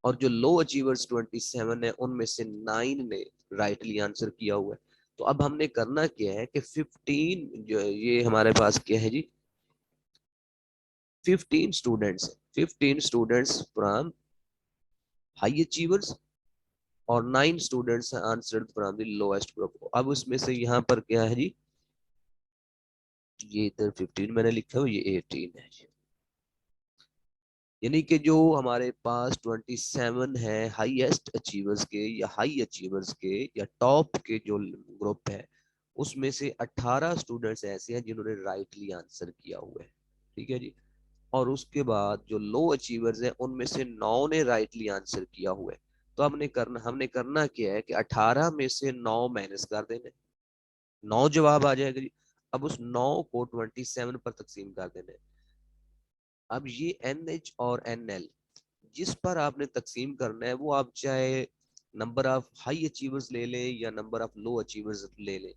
और जो लो अचीवर्स 27 है उनमें से 9 ने राइटली आंसर किया हुआ है। तो अब हमने करना क्या है कि 15 जो ये हमारे पास क्या है जी, 15 students, 15 students from high achievers और 9 students answered from the lowest group. अब उसमें से यहाँ पर क्या है जी, ये इधर 15 मैंने लिखा है, ये 18 है जी। यानी कि जो हमारे पास 27 है हाईएस्ट अचीवर्स के या हाई अचीवर्स के या टॉप के जो ग्रुप है, उसमें से 18 स्टूडेंट्स ऐसे हैं जिन्होंने राइटली आंसर किया हुआ है, ठीक है जी। और उसके बाद जो लो अचीवर्स हैं उनमें से 9 ने राइटली आंसर किया हुआ है। तो हमने करना क्या है कि 18 में से 9 माइनस कर देने, 9 जवाब आ जाएगा जी। अब उस 9 को 27 पर तकसीम कर देने। अब ये एन एच और एन एल जिस पर आपने तकसीम करना है वो आप चाहे नंबर ऑफ हाई अचीवर्स ले लें या नंबर ऑफ लो अचीवर्स ले लें,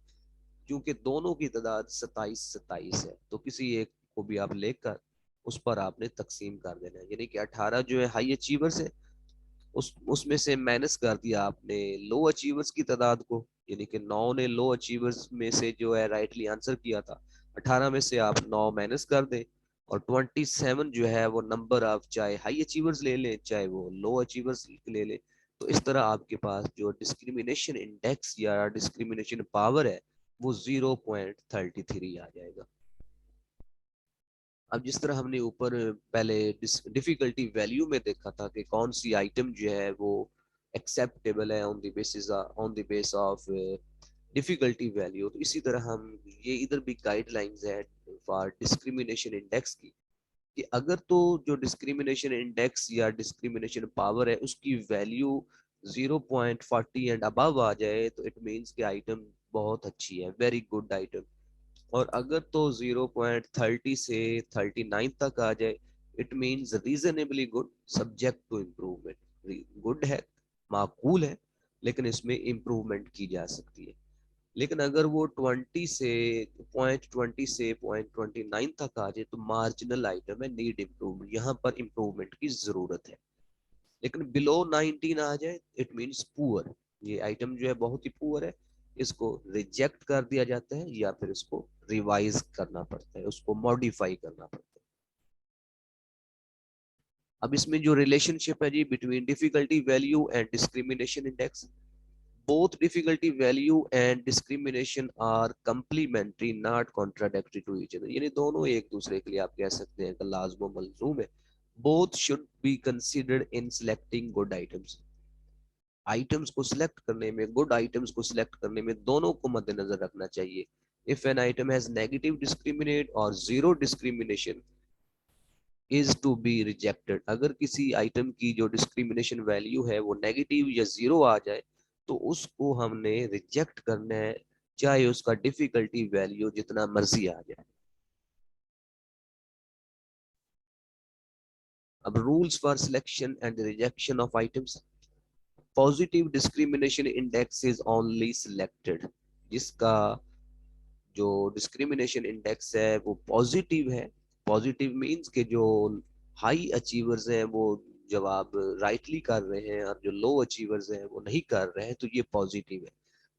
क्योंकि दोनों की तादाद 27 है, तो किसी एक को भी आप लेकर उस पर आपने तकसीम कर देना है। यानी कि 18 जो है हाई अचीवर्स है, उसमें से माइनस कर दिया आपने लो अचीवर्स की तादाद को, यानी कि 9 ने लो अचीवर्स में से जो है राइटली आंसर किया था, 18 में से आप 9 माइनस कर दें, और 27 जो है वो नंबर आप चाहे हाई अचीवर्स ले लें चाहे वो लो अचीवर्स ले लें। तो इस तरह आपके पास जो डिस्क्रिमिनेशन इंडेक्स या डिस्क्रिमिनेशन पावर है वो 0.33 आ जाएगा। अब जिस तरह हमने ऊपर पहले डिफिकल्टी वैल्यू में देखा था कि कौन सी आइटम जो है वो एक्सेप्टेबल है on the base of difficulty value, तो इसी तरह हम ये इधर भी गाइडलाइंस है फॉर डिस्क्रिमिनेशन इंडेक्स की, कि अगर तो जो डिस्क्रिमिनेशन इंडेक्स या डिस्क्रिमिनेशन पावर है उसकी वैल्यू 0.40 एंड अबव आ जाए तो इट मीन्स कि आइटम बहुत अच्छी है, वेरी गुड आइटम। और अगर तो 0.30 से 39 तक आ जाए it means reasonably good subject to improvement. Good है, माकूल है, लेकिन इसमें इम्प्रूवमेंट की जा सकती है। लेकिन अगर वो 20 से 0.29 तक आ जाए तो मार्जिनल आइटम है, नीड इम्प्रूवमेंट, यहाँ पर इम्प्रूवमेंट की जरूरत है। लेकिन बिलो 19 आ जाए इट मीन्स पुअर, ये आइटम जो है बहुत ही पुअर है, इसको रिजेक्ट कर दिया जाता है या फिर इसको रिवाइज करना पड़ता है, उसको मॉडिफाई करना पड़ता है। अब इसमें जो रिलेशनशिप है जी between difficulty value and discrimination index, both difficulty value and discrimination are complementary not contradictory to each other। यानी दोनों एक दूसरे के लिए आप कह सकते हैं कि लाज़िम मलज़ूम है। both should be considered in selecting good items। Items को सिलेक्ट करने में, गुड आइटम्स को सिलेक्ट करने में दोनों को मद्देनजर रखना चाहिए, If an item has negative discriminant or zero discrimination is to be rejected. अगर किसी आइटम की जो डिस्क्रिमिनेशन वैल्यू है वो नेगेटिव या जीरो आ जाए तो उसको हमने रिजेक्ट करना है, चाहे उसका डिफिकल्टी वैल्यू जितना मर्जी आ जाए। अब rules for selection and rejection of items. Positive discrimination index is only selected. जिसका जो डिस्क्रिमिनेशन इंडेक्स है वो पॉजिटिव है। पॉजिटिव मींस के जो हाई अचीवर्स हैं वो जवाब राइटली कर रहे हैं और जो लो अचीवर्स हैं वो नहीं कर रहे हैं, तो ये पॉजिटिव है।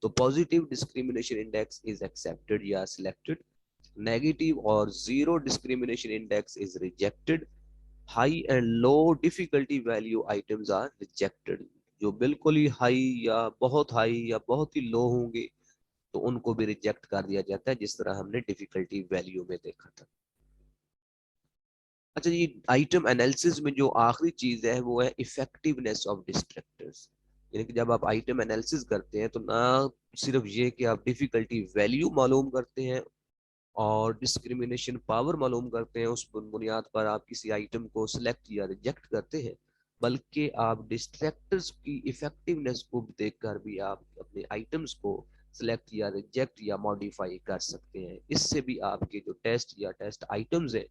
तो positive discrimination index is accepted या सिलेक्टेड। नेगेटिव और zero discrimination index is rejected. High and low difficulty value items are rejected. जो बिल्कुल ही हाई या बहुत ही लो होंगे तो उनको भी रिजेक्ट कर दिया जाता है, जिस तरह हमने डिफिकल्टी वैल्यू में देखा था। अच्छा, ये आइटम एनालिसिस में जो आखिरी चीज है वो है इफेक्टिवनेस ऑफ डिस्ट्रक्टर्स। यानी कि जब आप आइटम एनालिसिस करते हैं तो ना सिर्फ ये कि आप डिफिकल्टी वैल्यू मालूम करते हैं और डिस्क्रिमिनेशन पावर मालूम करते हैं, उस बुनियाद पर आप किसी आइटम को सिलेक्ट या रिजेक्ट करते हैं, बल्कि आप डिस्ट्रैक्टर्स की इफेक्टिवनेस को देखकर भी आप अपने आइटम्स को सिलेक्ट या रिजेक्ट या मॉडिफाई कर सकते हैं। इससे भी आपके जो टेस्ट या टेस्ट आइटम्स हैं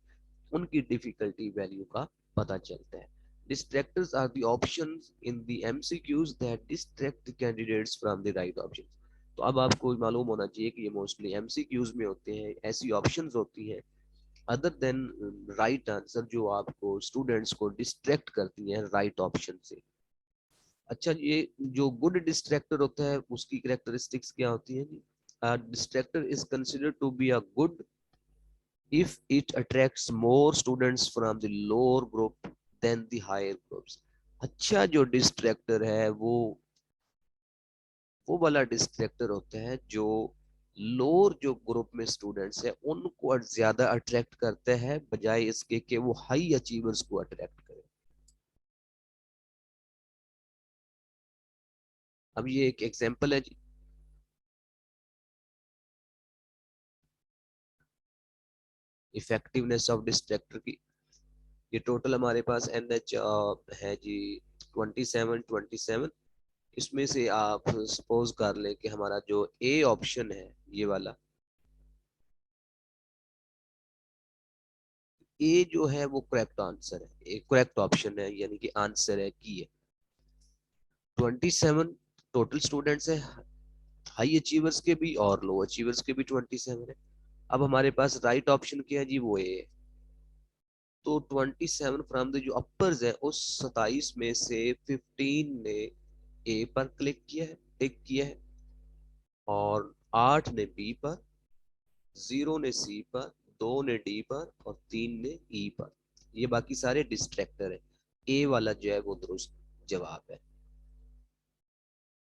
उनकी डिफिकल्टी वैल्यू का पता चलता है। Distractors are the options in the MCQs that distract the candidates from the right options. तो अब आपको मालूम होना चाहिए कि ये मोस्टली MCQs में होते हैं, ऐसी ऑप्शंस होती हैं अदर देन राइट आंसर जो आपको स्टूडेंट्स को डिस्ट्रैक्ट करती हैं राइट ऑप्शन से। अच्छा, ये जो गुड डिस्ट्रैक्टर होता है उसकी कैरेक्टरिस्टिक्स क्या होती है जी? Distractor is considered to be a good if it attracts more students from the lower group than the higher groups। अच्छा जो डिस्ट्रैक्टर है वो वाला डिस्ट्रैक्टर होता है जो लोअर जो ग्रुप में स्टूडेंट्स है उनको ज्यादा अट्रैक्ट करता है, बजाय इसके कि वो हाई अचीवर्स को अट्रैक्ट करे। अब ये एक एग्जांपल है जी। इफेक्टिवनेस ऑफ डिस्ट्रैक्टर की। ये टोटल हमारे पास NH है जी 27। इसमें से आप सपोज कर लें कि हमारा जो ए ऑप्शन है ये वाला, ए जो है वो करेक्ट आंसर है, एक करेक्ट ऑप्शन है, यानी कि आंसर है की है। 27 टोटल स्टूडेंट्स है, हाई अचीवर्स के भी और लो अचीवर्स के भी 27 है। अब हमारे पास राइट ऑप्शन क्या है जी, वो ए है। तो 27 फ्रॉम द जो अपर्स है उस 27 में से 15 ने ए पर क्लिक किया है, टिक किया है, और 8 ने बी पर, 0 ने सी पर, 2 ने डी पर और 3 ने ई पर। ये बाकी सारे डिस्ट्रैक्टर है। ए वाला जो है वो दुरुस्त जवाब है।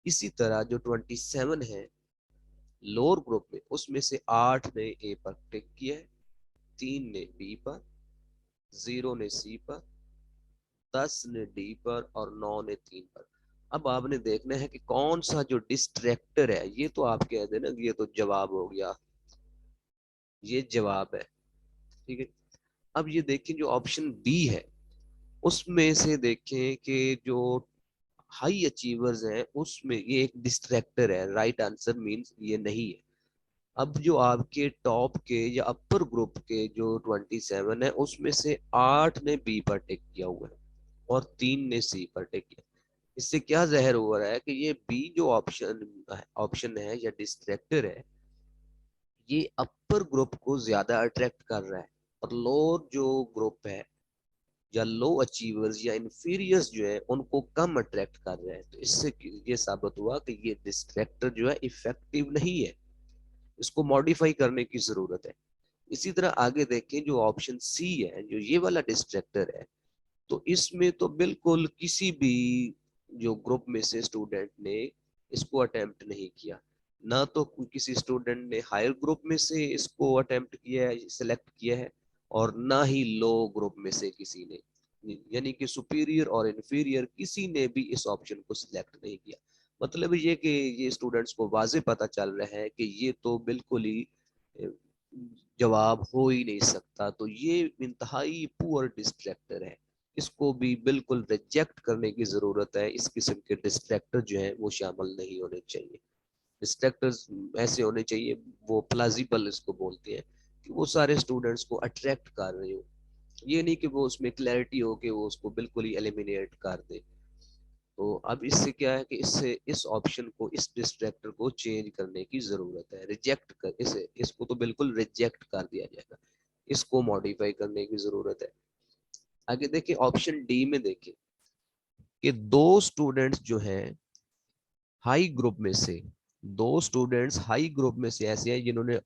इसी तरह जो 27 है लोअर ग्रुप में उसमें से 8 ने ए पर क्लिक किया है, 3 ने बी पर, 0 ने सी पर, 10 ने डी पर और 9 ने 3 पर। अब आपने देखना है कि कौन सा जो डिस्ट्रैक्टर है, ये तो आप कह देना ये तो जवाब हो गया, ये जवाब है, ठीक है। अब ये देखें जो ऑप्शन बी है उसमें से देखें कि जो हाई अचीवर्स हैं उसमें ये एक डिस्ट्रैक्टर है, राइट आंसर मींस ये नहीं है। अब जो आपके टॉप के या अपर ग्रुप के जो 27 है उसमें से 8 ने बी पर टिक किया हुआ है और 3 ने सी पर टिक किया। इससे क्या जाहिर हो रहा है कि ये बी जो ऑप्शन है या डिस्ट्रैक्टर है ये अपर ग्रुप को ज्यादा अट्रैक्ट कर रहा है, और लोअर जो ग्रुप है या लो अचीवर्स या इंफीरियर्स जो है उनको कम अट्रैक्ट कर रहे हैं। तो इससे ये साबित हुआ कि ये डिस्ट्रैक्टर जो है इफेक्टिव नहीं है, इसको मॉडिफाई करने की जरूरत है। इसी तरह आगे देखें जो ऑप्शन सी है जो ये वाला डिस्ट्रैक्टर है, तो इसमें तो बिल्कुल किसी भी जो ग्रुप में से स्टूडेंट ने इसको अटेम्प्ट नहीं किया, ना तो किसी स्टूडेंट ने हायर ग्रुप में से इसको अटेम्प्ट किया है, सिलेक्ट किया है, और ना ही लो ग्रुप में से किसी ने, यानी कि सुपीरियर और इन्फीरियर किसी ने भी इस ऑप्शन को सिलेक्ट नहीं किया। मतलब ये कि ये स्टूडेंट्स को वाजे पता चल रहा है कि ये तो बिल्कुल ही जवाब हो ही नहीं सकता। तो ये इंतहाई पुअर डिस्ट्रैक्टर है, इसको भी बिल्कुल रिजेक्ट करने की जरूरत है। इस किस्म के डिस्ट्रैक्टर जो है वो शामिल नहीं होने चाहिए। डिस्ट्रैक्टर्स ऐसे होने चाहिए, वो प्लाजिबल इसको बोलते हैं, कि वो सारे स्टूडेंट्स को अट्रैक्ट कर रहे हो। ये नहीं कि वो उसमें क्लैरिटी हो कि वो उसको बिल्कुल ही एलिमिनेट कर दे। तो अब इससे क्या है कि इससे इस ऑप्शन को, इस डिस्ट्रैक्टर को चेंज करने की जरूरत है। रिजेक्ट कर इसे, इसको तो बिल्कुल रिजेक्ट कर दिया जाएगा, इसको मॉडिफाई करने की जरूरत है। आगे देखिए ऑप्शन डी में देखिए कि दो स्टूडेंट्स जो हैं हाई ग्रुप में से, दो स्टूडेंट्स हाई ग्रुप में से ऐसे हैं जिन्होंने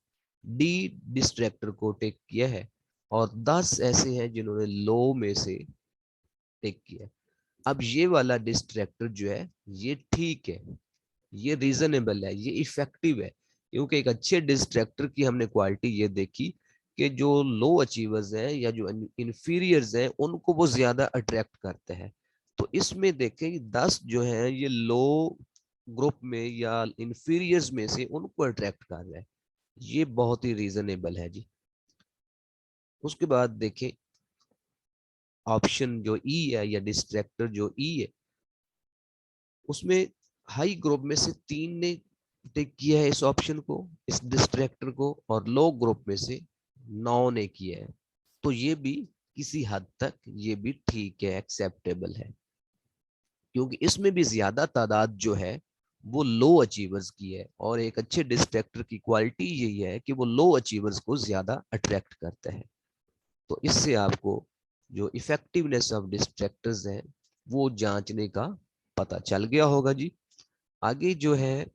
डी डिस्ट्रैक्टर को टेक किया है, और 10 ऐसे हैं जिन्होंने लो में से टेक किया है। अब ये वाला डिस्ट्रैक्टर जो है ये ठीक है, ये रीजनेबल है, ये इफेक्टिव है, क्योंकि एक अच्छे डिस्ट्रैक्टर की हमने क्वालिटी ये देखी कि जो लो अचीवर्स हैं या जो इंफीरियर्स हैं उनको वो ज्यादा अट्रैक्ट करते हैं। तो इसमें देखें 10 जो है ये लो ग्रुप में या इंफीरियर्स में से उनको अट्रैक्ट कर रहा है, ये बहुत ही रीजनेबल है जी। उसके बाद देखें ऑप्शन जो ई है या डिस्ट्रैक्टर जो ई है, उसमें हाई ग्रुप में से 3 ने टिक किया है इस ऑप्शन को, इस डिस्ट्रैक्टर को, और लो ग्रुप में से 9 ने किया है। तो ये भी किसी हद तक ये भी ठीक है, एक्सेप्टेबल है, क्योंकि इसमें भी ज्यादा तादाद जो है वो लो अचीवर्स की है, और एक अच्छे डिस्ट्रैक्टर की क्वालिटी यही है कि वो लो अचीवर्स को ज्यादा अट्रैक्ट करता है। तो इससे आपको जो इफेक्टिवनेस ऑफ डिस्ट्रैक्टर्स है वो जांचने का पता चल गया होगा जी। आगे जो है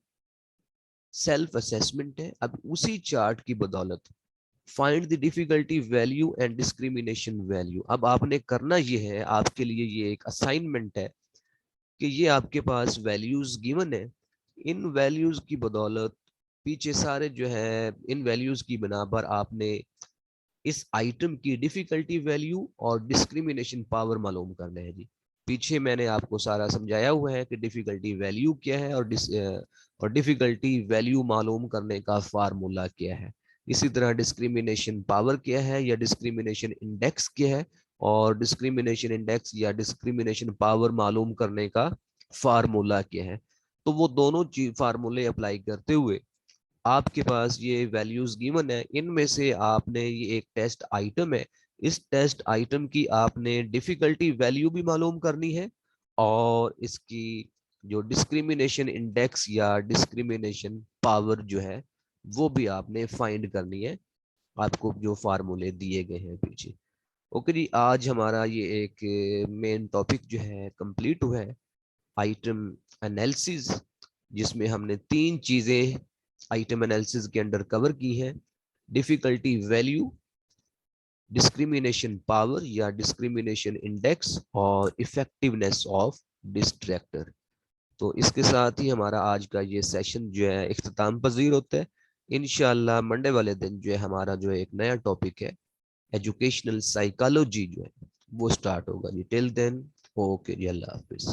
सेल्फ असेसमेंट है। अब उसी चार्ट की बदौलत find the difficulty value and discrimination value. अब आपने करना ये है, आपके लिए ये एक असाइनमेंट है कि ये आपके पास वैल्यूज गिवन है, इन वैल्यूज की बदौलत पीछे सारे जो है इन वैल्यूज की बिना पर आपने इस आइटम की डिफिकल्टी वैल्यू और डिस्क्रिमिनेशन पावर मालूम करना है जी। पीछे मैंने आपको सारा समझाया हुआ है कि डिफिकल्टी वैल्यू क्या है और डिफिकल्टी वैल्यू मालूम करने का फार्मूला क्या है। इसी तरह डिस्क्रिमिनेशन पावर क्या है या डिस्क्रिमिनेशन इंडेक्स क्या है, और डिस्क्रिमिनेशन इंडेक्स या डिस्क्रिमिनेशन पावर मालूम करने का फार्मूला क्या है। तो वो दोनों चीज फार्मूले अप्लाई करते हुए आपके पास ये वैल्यूज गिवन है, इनमें से आपने, ये एक टेस्ट आइटम है, इस टेस्ट आइटम की आपने डिफिकल्टी वैल्यू भी मालूम करनी है, और इसकी जो डिस्क्रिमिनेशन इंडेक्स या डिस्क्रिमिनेशन पावर जो है वो भी आपने फाइंड करनी है, आपको जो फार्मूले दिए गए हैं पीछे। ओके जी, आज हमारा ये एक मेन टॉपिक जो है कंप्लीट हुआ है, आइटम एनालिसिस, जिसमें हमने 3 चीजें आइटम एनालिसिस के अंडर कवर की हैं: डिफिकल्टी वैल्यू, डिस्क्रिमिनेशन पावर या डिस्क्रिमिनेशन इंडेक्स, और इफेक्टिवनेस ऑफ डिस्ट्रैक्टर। तो इसके साथ ही हमारा आज का ये सेशन जो है इख्तिताम पजीर होता है। इंशाल्लाह मंडे वाले दिन जो है हमारा जो है एक नया टॉपिक है, एजुकेशनल साइकोलॉजी जो है वो स्टार्ट होगा जी। टिल देन ओके जी, अल्लाह हाफिज।